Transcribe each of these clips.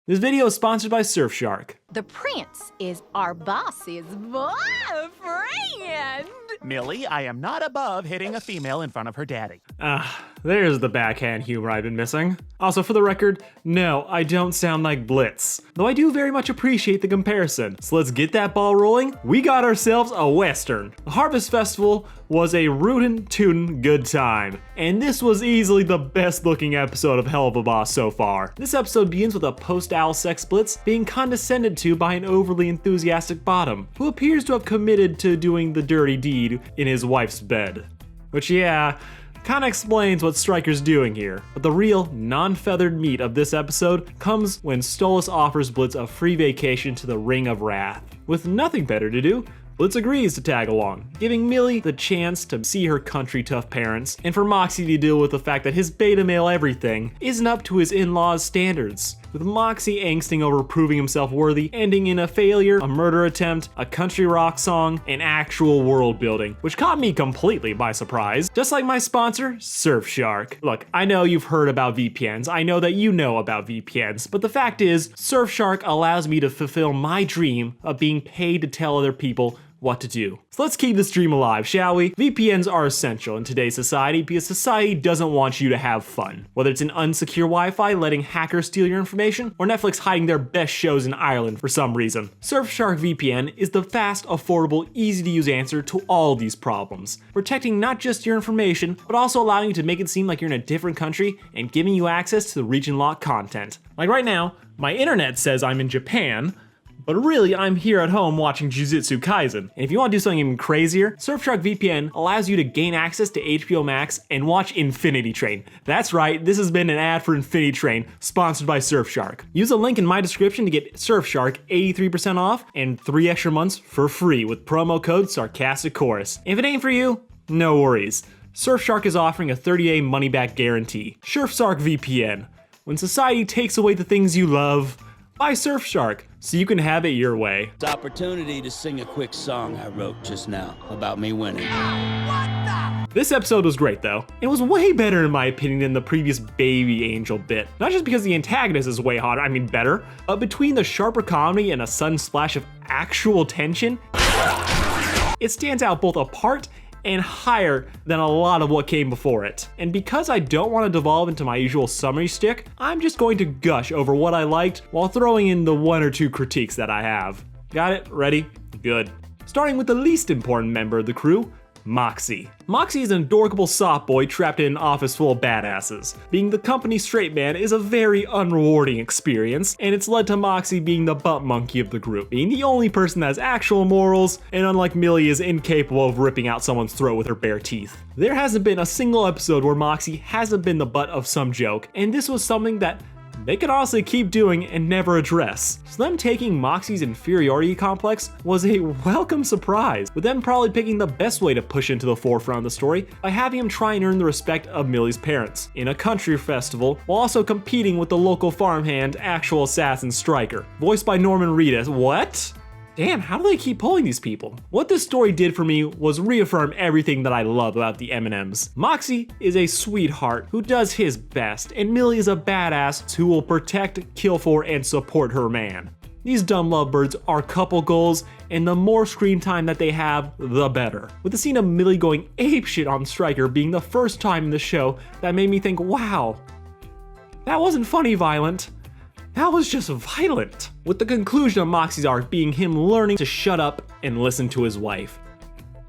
This video is sponsored by Surfshark. The prince is our boss's boyfriend. Millie, I am not above hitting a female in front of her daddy. There's the backhand humor I've been missing. Also, for the record, no, I don't sound like Blitz, though I do very much appreciate the comparison. So let's get that ball rolling. We got ourselves a Western. The Harvest Festival was a rootin' tootin' good time, and this was easily the best looking episode of HELLUVA so far. This episode begins with a post-owl sex blitz being condescended to by an overly enthusiastic bottom, who appears to have committed to doing the dirty deed in his wife's bed. Which, yeah, kinda explains what Stryker's doing here. But the real, non-feathered meat of this episode comes when Stolas offers Blitz a free vacation to the Ring of Wrath. With nothing better to do, Blitz agrees to tag along, giving Millie the chance to see her country tough parents, and for Moxie to deal with the fact that his beta male everything isn't up to his in-laws' standards. With Moxie angsting over proving himself worthy, ending in a failure, a murder attempt, a country rock song, and actual world building, which caught me completely by surprise. Just like my sponsor, Surfshark. Look, I know you've heard about VPNs, I know that you know about VPNs, but the fact is, Surfshark allows me to fulfill my dream of being paid to tell other people what to do. So let's keep this dream alive, shall we? VPNs are essential in today's society because society doesn't want you to have fun. Whether it's an unsecure Wi-Fi letting hackers steal your information, or Netflix hiding their best shows in Ireland for some reason. Surfshark VPN is the fast, affordable, easy to use answer to all these problems, protecting not just your information, but also allowing you to make it seem like you're in a different country and giving you access to the region-locked content. Like right now, my internet says I'm in Japan, but really, I'm here at home watching Jujutsu Kaisen. And if you want to do something even crazier, Surfshark VPN allows you to gain access to HBO Max and watch Infinity Train. That's right, this has been an ad for Infinity Train, sponsored by Surfshark. Use the link in my description to get Surfshark 83% off and 3 extra months for free with promo code Sarcastic Chorus. If it ain't for you, no worries. Surfshark is offering a 30-day money-back guarantee. Surfshark VPN. When society takes away the things you love, buy Surfshark so you can have it your way. It's opportunity to sing a quick song I wrote just now about me winning. This episode was great though. It was way better in my opinion than the previous baby angel bit. Not just because the antagonist is way hotter, I mean better, but between the sharper comedy and a sudden splash of actual tension, it stands out both apart and higher than a lot of what came before it. And because I don't want to devolve into my usual summary shtick, I'm just going to gush over what I liked while throwing in the 1 or 2 critiques that I have. Got it? Ready? Good. Starting with the least important member of the crew, Moxie. Moxie is an adorable soft boy trapped in an office full of badasses. Being the company straight man is a very unrewarding experience, and it's led to Moxie being the butt monkey of the group, being the only person that has actual morals, and unlike Millie is incapable of ripping out someone's throat with her bare teeth. There hasn't been a single episode where Moxie hasn't been the butt of some joke, and this was something that they could honestly keep doing and never address. So them taking Moxie's inferiority complex was a welcome surprise, with them probably picking the best way to push into the forefront of the story by having him try and earn the respect of Millie's parents in a country festival, while also competing with the local farmhand actual assassin Stryker, voiced by Norman Reedus. What? Damn, how do they keep pulling these people? What this story did for me was reaffirm everything that I love about the M&Ms. Moxie is a sweetheart who does his best, and Millie is a badass who will protect, kill for, and support her man. These dumb lovebirds are couple goals, and the more screen time that they have, the better. With the scene of Millie going apeshit on Stryker being the first time in the show that made me think, wow, that wasn't funny violent. That was just violent. With the conclusion of Moxie's arc being him learning to shut up and listen to his wife.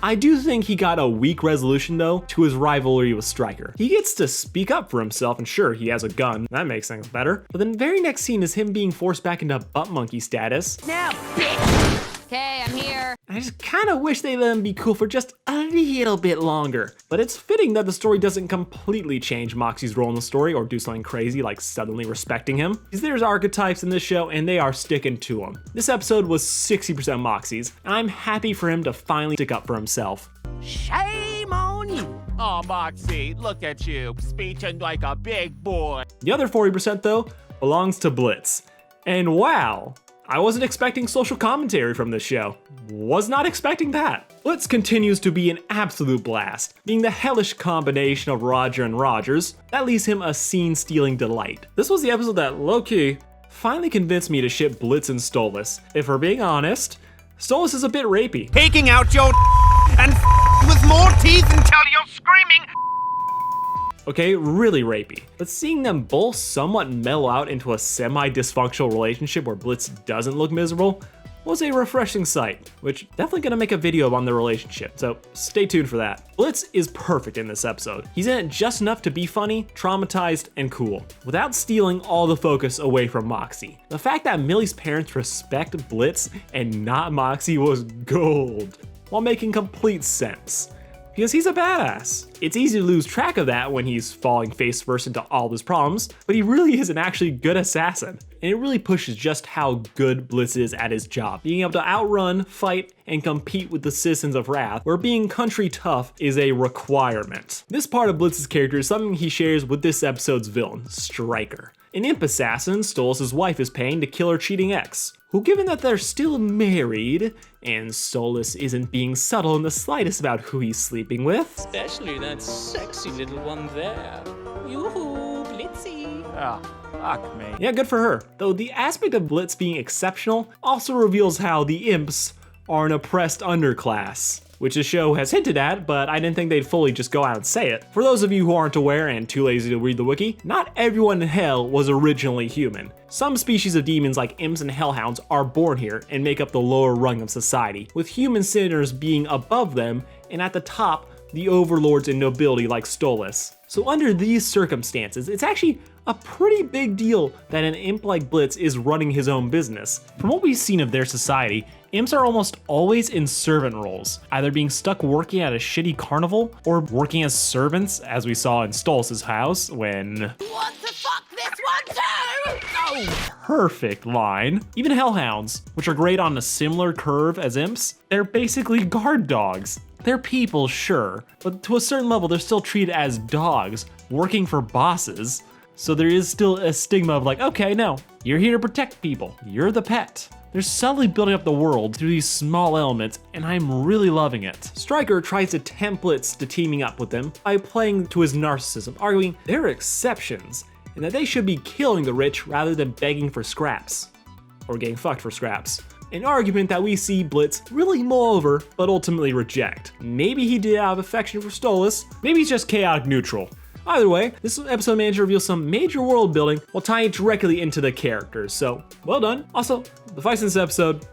I do think he got a weak resolution though to his rivalry with Stryker. He gets to speak up for himself, and sure, he has a gun, that makes things better. But then the very next scene is him being forced back into butt monkey status. Now, bitch! Okay, I'm here. I just kinda wish they let him be cool for just a little bit longer. But it's fitting that the story doesn't completely change Moxie's role in the story or do something crazy like suddenly respecting him. Because there's archetypes in this show and they are sticking to them. This episode was 60% Moxie's, and I'm happy for him to finally stick up for himself. Shame on you. Oh, Moxie, look at you, speeching like a big boy. The other 40% though belongs to Blitz. And wow, I wasn't expecting social commentary from this show. Was not expecting that. Blitz continues to be an absolute blast, being the hellish combination of Roger and Rogers that leaves him a scene-stealing delight. This was the episode that low-key finally convinced me to ship Blitz and Stolas. If we're being honest, Stolas is a bit rapey. Taking out your and with more teeth until you're screaming. Okay, really rapey. But seeing them both somewhat mellow out into a semi-dysfunctional relationship where Blitz doesn't look miserable was a refreshing sight, which definitely gonna make a video on their relationship, so stay tuned for that. Blitz is perfect in this episode. He's in it just enough to be funny, traumatized, and cool, without stealing all the focus away from Moxie. The fact that Millie's parents respect Blitz and not Moxie was gold, while making complete sense. Because he's a badass. It's easy to lose track of that when he's falling face first into all his problems, but he really is an actually good assassin. And it really pushes just how good Blitz is at his job, being able to outrun, fight, and compete with the citizens of Wrath, where being country tough is a requirement. This part of Blitz's character is something he shares with this episode's villain, Stryker. An imp assassin Stolas' wife is paying to kill her cheating ex, who, given that they're still married, and Stolas isn't being subtle in the slightest about who he's sleeping with. Especially that sexy little one there. Yoo-hoo, Blitzy. Oh, fuck me. Yeah, good for her. Though the aspect of Blitz being exceptional also reveals how the imps are an oppressed underclass, which the show has hinted at, but I didn't think they'd fully just go out and say it. For those of you who aren't aware and too lazy to read the wiki, not everyone in Hell was originally human. Some species of demons like imps and hellhounds are born here and make up the lower rung of society, with human sinners being above them, and at the top, the overlords and nobility like Stolas. So under these circumstances, it's actually a pretty big deal that an imp like Blitz is running his own business. From what we've seen of their society, imps are almost always in servant roles, either being stuck working at a shitty carnival or working as servants, as we saw in Stolas' house when... Want to fuck this one too? Oh. Perfect line. Even hellhounds, which are great on a similar curve as imps, they're basically guard dogs. They're people, sure, but to a certain level they're still treated as dogs, working for bosses. So there is still a stigma of like, okay, no, you're here to protect people. You're the pet. They're subtly building up the world through these small elements, and I'm really loving it. Stryker tries to tempt Blitz to teaming up with them by playing to his narcissism, arguing they're exceptions, and that they should be killing the rich rather than begging for scraps. Or getting fucked for scraps. An argument that we see Blitz really mull over, but ultimately reject. Maybe he did have affection for Stolas, maybe he's just chaotic neutral. Either way, this episode managed to reveal some major world building while tying it directly into the characters, so well done. Also, the fights in this episode,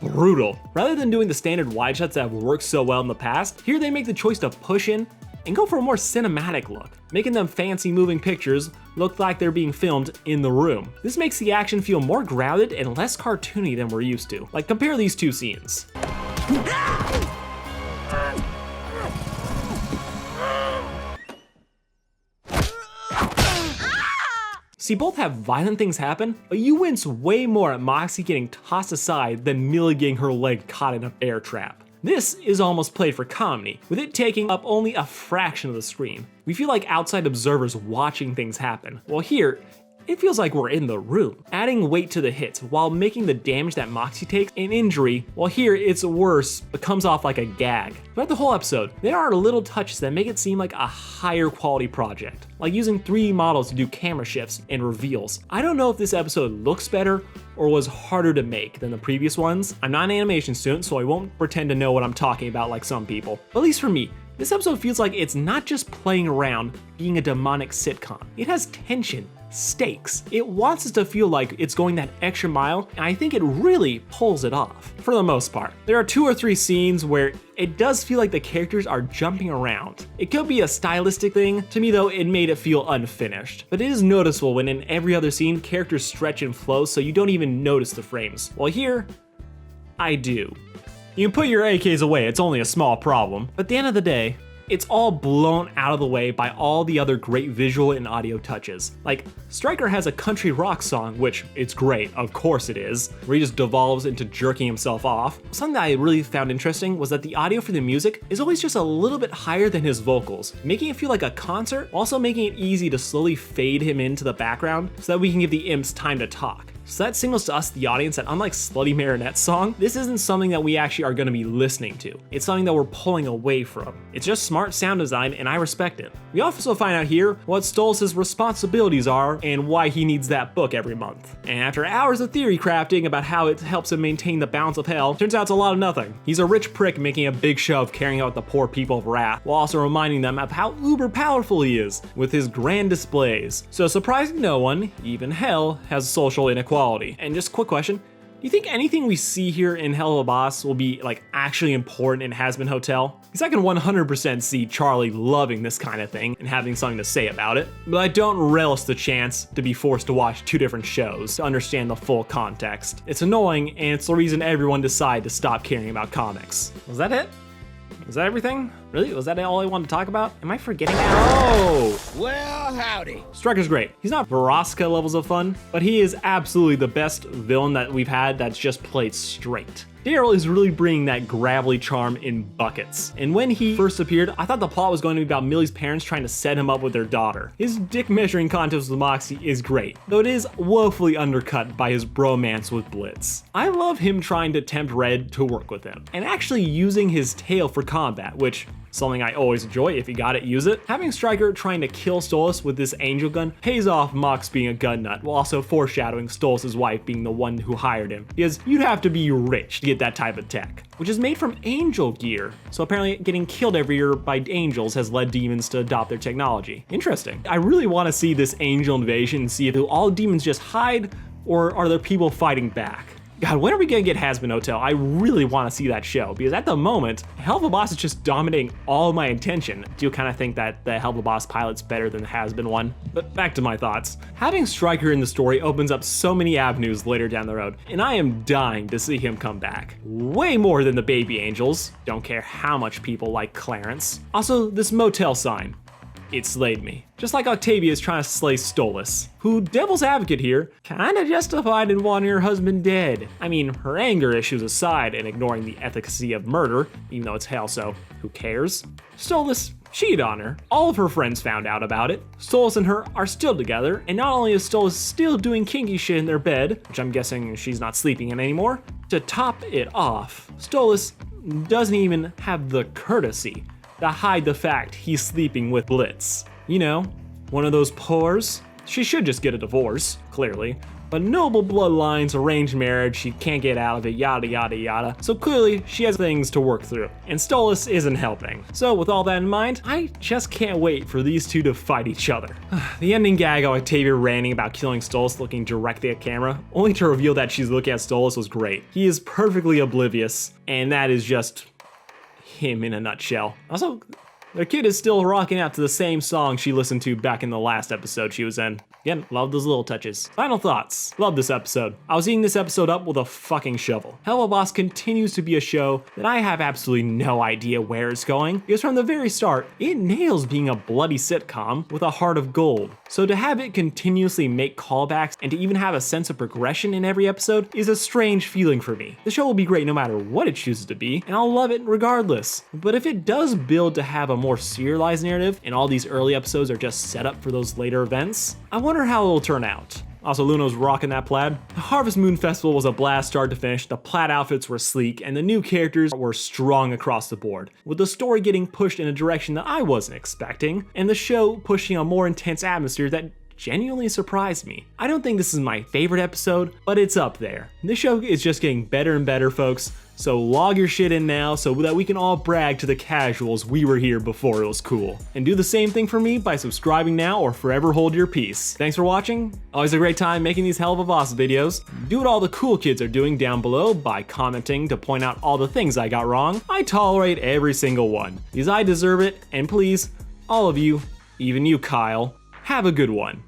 brutal. Rather than doing the standard wide shots that have worked so well in the past, here they make the choice to push in and go for a more cinematic look, making them fancy moving pictures look like they're being filmed in the room. This makes the action feel more grounded and less cartoony than we're used to. Like, compare these two scenes. See, both have violent things happen, but you wince way more at Moxie getting tossed aside than Millie getting her leg caught in a bear trap. This is almost played for comedy, with it taking up only a fraction of the screen. We feel like outside observers watching things happen, while here, it feels like we're in the room, adding weight to the hits while making the damage that Moxie takes an injury, while here it's worse but comes off like a gag. Throughout the whole episode, there are little touches that make it seem like a higher quality project, like using 3D models to do camera shifts and reveals. I don't know if this episode looks better or was harder to make than the previous ones. I'm not an animation student, so I won't pretend to know what I'm talking about like some people. But at least for me, this episode feels like it's not just playing around being a demonic sitcom. It has tension, stakes. It wants us to feel like it's going that extra mile, and I think it really pulls it off, for the most part. There are 2 or 3 scenes where it does feel like the characters are jumping around. It could be a stylistic thing. To me though, it made it feel unfinished. But it is noticeable when in every other scene, characters stretch and flow so you don't even notice the frames. While here, I do. You can put your AKs away, it's only a small problem. But at the end of the day, it's all blown out of the way by all the other great visual and audio touches. Like, Stryker has a country rock song, which it's great, of course it is, where he just devolves into jerking himself off. Something that I really found interesting was that the audio for the music is always just a little bit higher than his vocals, making it feel like a concert, also making it easy to slowly fade him into the background so that we can give the imps time to talk. So that signals to us, the audience, that unlike Slutty Marinette's song, this isn't something that we actually are going to be listening to. It's something that we're pulling away from. It's just smart sound design, and I respect it. We also find out here what Stolas' responsibilities are and why he needs that book every month. And after hours of theory crafting about how it helps him maintain the balance of hell, turns out it's a lot of nothing. He's a rich prick making a big show of caring about the poor people of Wrath, while also reminding them of how uber powerful he is with his grand displays. So surprising no one, even hell has social inequality. And just a quick question, do you think anything we see here in Helluva Boss will be like actually important in Hazbin Hotel? Because I can 100% see Charlie loving this kind of thing and having something to say about it, but I don't relish the chance to be forced to watch 2 different shows to understand the full context. It's annoying, and it's the reason everyone decided to stop caring about comics. Was that it? Was that everything? Really? Was that all I wanted to talk about? Am I forgetting? Oh! Well, howdy. Striker's great. He's not Baraska levels of fun, but he is absolutely the best villain that we've had that's just played straight. Daryl is really bringing that gravelly charm in buckets. And when he first appeared, I thought the plot was going to be about Millie's parents trying to set him up with their daughter. His dick measuring contest with Moxie is great, though it is woefully undercut by his bromance with Blitz. I love him trying to tempt Red to work with him, and actually using his tail for combat, which something I always enjoy. If you got it, use it. Having Stryker trying to kill Stolas with this angel gun pays off Mox being a gun nut, while also foreshadowing Stolas' wife being the one who hired him, because you'd have to be rich to get that type of tech, which is made from angel gear. So apparently getting killed every year by angels has led demons to adopt their technology. Interesting. I really want to see this angel invasion and see if all demons just hide, or are there people fighting back? God, when are we gonna get Hazbin Hotel? I really want to see that show, because at the moment, Helluva Boss is just dominating all of my attention. I do kind of think that the Helluva Boss pilot's better than the Hazbin one. But back to my thoughts. Having Stryker in the story opens up so many avenues later down the road, and I am dying to see him come back. Way more than the baby angels. Don't care how much people like Clarence. Also, this motel sign. It slayed me. Just like Octavia is trying to slay Stolas, who, devil's advocate here, kinda justified in wanting her husband dead. I mean, her anger issues aside and ignoring the efficacy of murder, even though it's hell, so who cares? Stolas cheated on her. All of her friends found out about it. Stolas and her are still together, and not only is Stolas still doing kinky shit in their bed, which I'm guessing she's not sleeping in anymore, to top it off, Stolas doesn't even have the courtesy to hide the fact he's sleeping with Blitz. You know, one of those pores. She should just get a divorce, clearly. But noble bloodlines, arranged marriage, she can't get out of it, yada yada yada. So clearly, she has things to work through. And Stolas isn't helping. So with all that in mind, I just can't wait for these two to fight each other. The ending gag of Octavia ranting about killing Stolas looking directly at camera, only to reveal that she's looking at Stolas, was great. He is perfectly oblivious, and that is just him in a nutshell. Also, their kid is still rocking out to the same song she listened to back in the last episode she was in. Again, love those little touches. Final thoughts. Love this episode. I was eating this episode up with a fucking shovel. Helluva Boss continues to be a show that I have absolutely no idea where it's going, because from the very start, it nails being a bloody sitcom with a heart of gold. So to have it continuously make callbacks and to even have a sense of progression in every episode is a strange feeling for me. The show will be great no matter what it chooses to be, and I'll love it regardless. But if it does build to have a more serialized narrative, and all these early episodes are just set up for those later events, I wonder how it'll turn out. Also, Luno's rocking that plaid. The Harvest Moon Festival was a blast start to finish, the plaid outfits were sleek, and the new characters were strong across the board, with the story getting pushed in a direction that I wasn't expecting, and the show pushing a more intense atmosphere that genuinely surprised me. I don't think this is my favorite episode, but it's up there. This show is just getting better and better, folks, so log your shit in now so that we can all brag to the casuals we were here before it was cool. And do the same thing for me by subscribing now or forever hold your peace. Thanks for watching. Always a great time making these Helluva Boss videos. Do what all the cool kids are doing down below by commenting to point out all the things I got wrong. I tolerate every single one, because I deserve it, and please, all of you, even you Kyle, have a good one.